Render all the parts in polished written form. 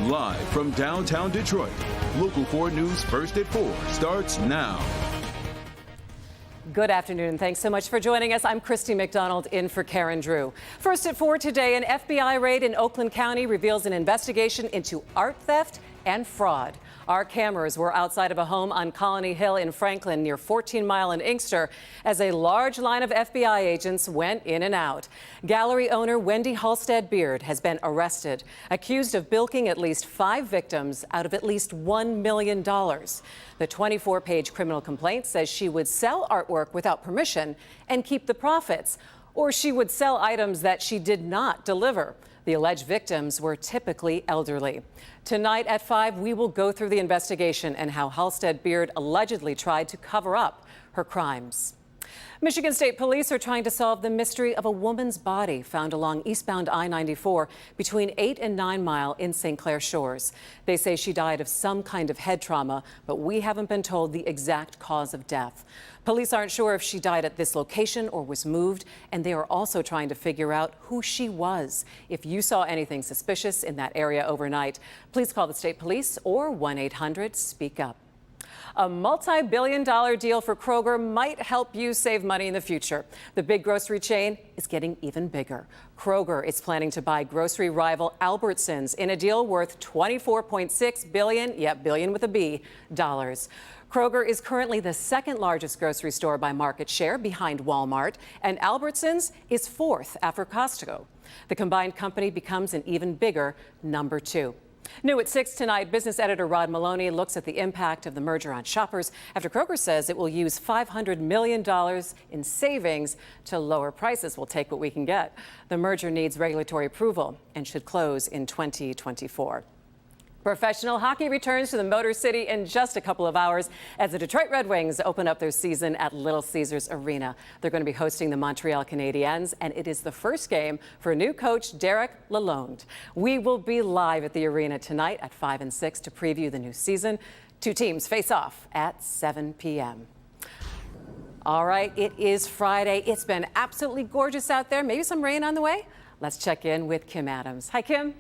Live from downtown Detroit, Local 4 News First at 4 starts now. Good afternoon. Thanks so much for joining us. I'm Christy McDonald in for Karen Drew. First at 4 today, an FBI raid in Oakland County reveals an investigation into art theft and fraud. Our cameras were outside of a home on Colony Hill in Franklin near 14 Mile and Inkster as a large line of FBI agents went in and out. Gallery owner Wendy Halstead Beard has been arrested, accused of bilking at least 5 victims out of at least $1 million. The 24-page criminal complaint says she would sell artwork without permission and keep the profits, or she would sell items that she did not deliver. The alleged victims were typically elderly. Tonight at 5, we will go through the investigation and how Halstead Beard allegedly tried to cover up her crimes. Michigan State Police are trying to solve the mystery of a woman's body found along eastbound I-94 between 8 and 9 Mile in St. Clair Shores. They say she died of some kind of head trauma, but we haven't been told the exact cause of death. Police aren't sure if she died at this location or was moved, and they are also trying to figure out who she was. If you saw anything suspicious in that area overnight, please call the state police or 1-800-SPEAK-UP. A multi-billion-dollar deal for Kroger might help you save money in the future. The big grocery chain is getting even bigger. Kroger is planning to buy grocery rival Albertsons in a deal worth $24.6 billion, billion with a B, dollars. Kroger is currently the second largest grocery store by market share behind Walmart, and Albertsons is 4th after Costco. The combined company becomes an even bigger number 2. New at 6 tonight, business editor Rod Maloney looks at the impact of the merger on shoppers after Kroger says it will use $500 million in savings to lower prices. We'll take what we can get. The merger needs regulatory approval and should close in 2024. Professional hockey returns to the Motor City in just a couple of hours as the Detroit Red Wings open up their season at Little Caesars Arena. They're going to be hosting the Montreal Canadiens, and it is the first game for new coach Derek Lalonde. We will be live at the arena tonight at 5 and 6 to preview the new season. 2 teams face off at 7 p.m. All right, it is Friday. It's been absolutely gorgeous out there. Maybe some rain on the way. Let's check in with Kim Adams. Hi, Kim.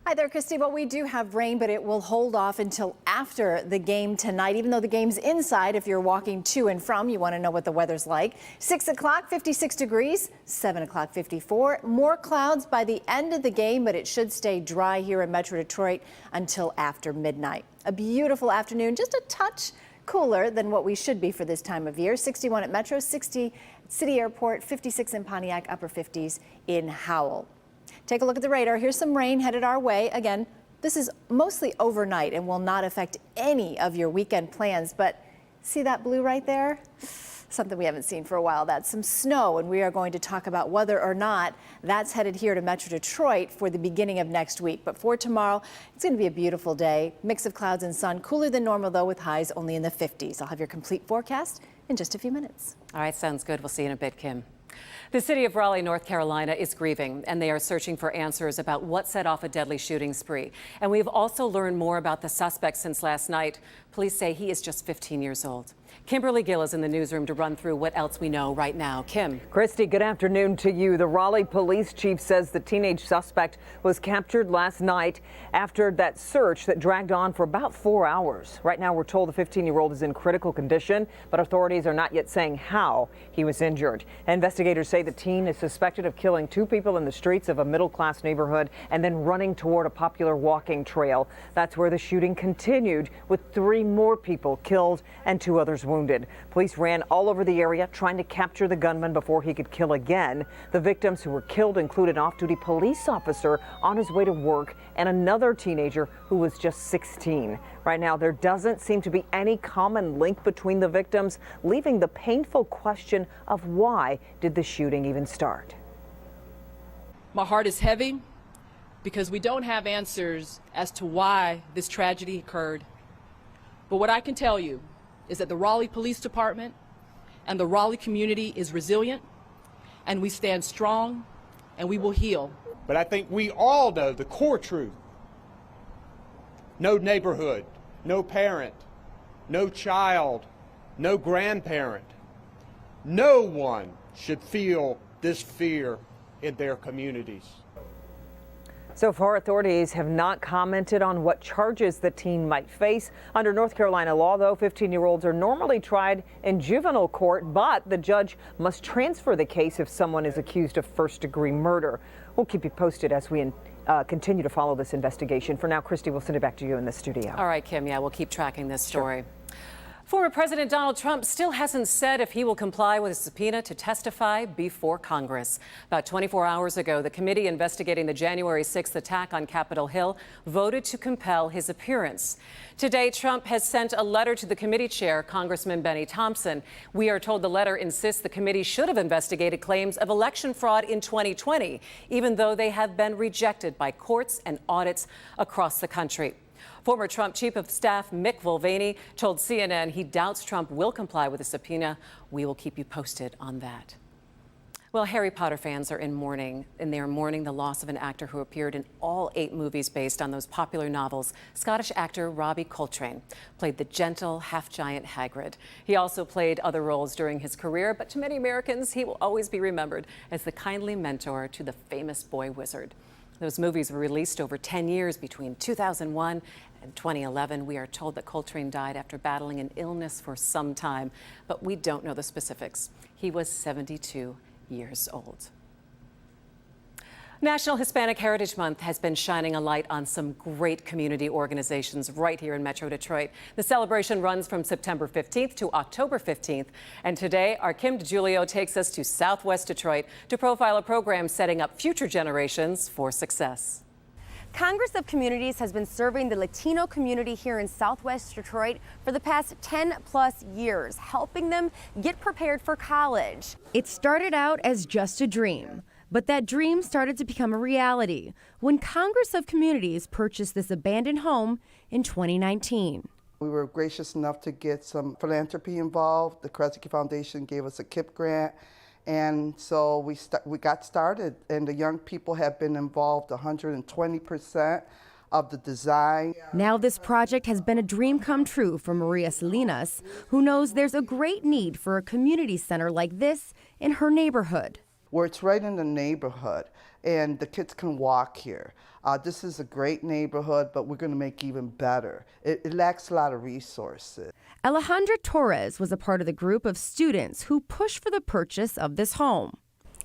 Hi there, Christy. Well, we do have rain, but it will hold off until after the game tonight, even though the game's inside. If you're walking to and from, you want to know what the weather's like. 6 o'clock, 56 degrees, 7 o'clock, 54. More clouds by the end of the game, but it should stay dry here in Metro Detroit until after midnight. A beautiful afternoon, just a touch cooler than what we should be for this time of year. 61 at Metro, 60 at City Airport, 56 in Pontiac, upper 50s in Howell. Take a look at the radar. Here's some rain headed our way. Again, this is mostly overnight and will not affect any of your weekend plans. But see that blue right there? Something we haven't seen for a while. That's some snow, and we are going to talk about whether or not that's headed here to Metro Detroit for the beginning of next week. But for tomorrow, it's going to be a beautiful day. Mix of clouds and sun. Cooler than normal, though, with highs only in the 50s. I'll have your complete forecast in just a few minutes. All right, sounds good. We'll see you in a bit, Kim. The city of Raleigh, North Carolina is grieving, and they are searching for answers about what set off a deadly shooting spree. And we've also learned more about the suspect since last night. Police say he is just 15 years old. Kimberly Gill is in the newsroom to run through what else we know right now. Kim. Christy, good afternoon to you. The Raleigh police chief says the teenage suspect was captured last night after that search that dragged on for about 4 hours. Right now, we're told the 15-year-old is in critical condition, but authorities are not yet saying how he was injured. Investigators say the teen is suspected of killing 2 people in the streets of a middle-class neighborhood and then running toward a popular walking trail. That's where the shooting continued, with 3 more people killed and 2 others wounded. Police ran all over the area trying to capture the gunman before he could kill again. The victims who were killed include an off-duty police officer on his way to work and another teenager who was just 16. Right now, there doesn't seem to be any common link between the victims, leaving the painful question of why did the shooting even start? My heart is heavy because we don't have answers as to why this tragedy occurred. But what I can tell you is that the Raleigh Police Department and the Raleigh community is resilient, and we stand strong, and we will heal. But I think we all know the core truth. No neighborhood, no parent, no child, no grandparent, no one should feel this fear in their communities. So far, authorities have not commented on what charges the teen might face. Under North Carolina law, though, 15-year-olds are normally tried in juvenile court, but the judge must transfer the case if someone is accused of first-degree murder. We'll keep you posted as we continue to follow this investigation. For now, Christy, we'll send it back to you in the studio. All right, Kim. Yeah, we'll keep tracking this story. Former President Donald Trump still hasn't said if he will comply with a subpoena to testify before Congress. About 24 hours ago, the committee investigating the January 6th attack on Capitol Hill voted to compel his appearance. Today, Trump has sent a letter to the committee chair, Congressman Benny Thompson. We are told the letter insists the committee should have investigated claims of election fraud in 2020, even though they have been rejected by courts and audits across the country. Former Trump Chief of Staff Mick Mulvaney told CNN he doubts Trump will comply with a subpoena. We will keep you posted on that. Well, Harry Potter fans are in mourning, and they are mourning the loss of an actor who appeared in all 8 movies based on those popular novels. Scottish actor Robbie Coltrane played the gentle, half-giant Hagrid. He also played other roles during his career, but to many Americans, he will always be remembered as the kindly mentor to the famous boy wizard. Those movies were released over 10 years between 2001 and 2011. We are told that Coltrane died after battling an illness for some time, but we don't know the specifics. He was 72 years old. National Hispanic Heritage Month has been shining a light on some great community organizations right here in Metro Detroit. The celebration runs from September 15th to October 15th. And today, our Kim DeGiulio takes us to Southwest Detroit to profile a program setting up future generations for success. Congress of Communities has been serving the Latino community here in Southwest Detroit for the past 10+ years, helping them get prepared for college. It started out as just a dream, but that dream started to become a reality when Congress of Communities purchased this abandoned home in 2019. We were gracious enough to get some philanthropy involved. The Kresge Foundation gave us a KIP grant. And so we got started, and the young people have been involved 120% of the design. Now this project has been a dream come true for Maria Salinas, who knows there's a great need for a community center like this in her neighborhood. Where it's right in the neighborhood, and the kids can walk here. This is a great neighborhood, but we're going to make it even better. It lacks a lot of resources. Alejandra Torres was a part of the group of students who pushed for the purchase of this home.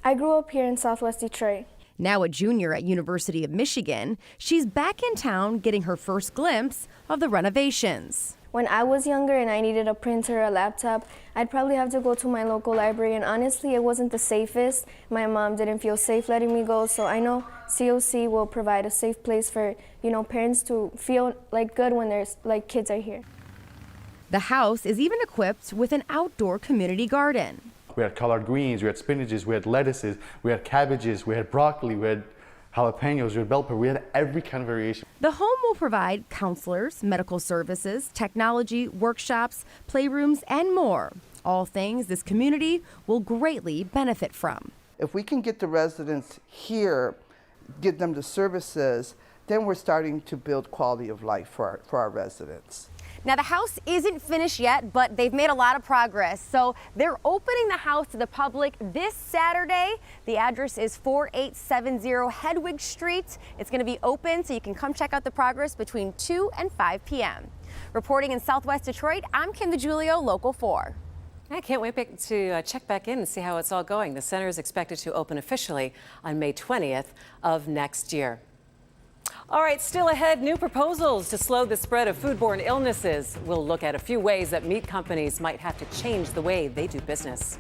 I grew up here in Southwest Detroit. Now a junior at University of Michigan, she's back in town getting her first glimpse of the renovations. When I was younger and I needed a printer or a laptop, I'd probably have to go to my local library, and honestly, it wasn't the safest. My mom didn't feel safe letting me go, so I know COC will provide a safe place for, parents to feel like good when there's kids are here. The house is even equipped with an outdoor community garden. We had collard greens, we had spinaches, we had lettuces, we had cabbages, we had broccoli, we had jalapenos, we had bell pepper, we had every kind of variation. The home will provide counselors, medical services, technology, workshops, playrooms, and more. All things this community will greatly benefit from. If we can get the residents here, give them the services, then we're starting to build quality of life for our residents. Now, the house isn't finished yet, but they've made a lot of progress. So they're opening the house to the public this Saturday. The address is 4870 Hedwig Street. It's going to be open, so you can come check out the progress between 2 and 5 p.m. Reporting in Southwest Detroit, I'm Kim DeGiulio, Local 4. I can't wait to check back in and see how it's all going. The center is expected to open officially on May 20th of next year. All right, still ahead, new proposals to slow the spread of foodborne illnesses. We'll look at a few ways that meat companies might have to change the way they do business.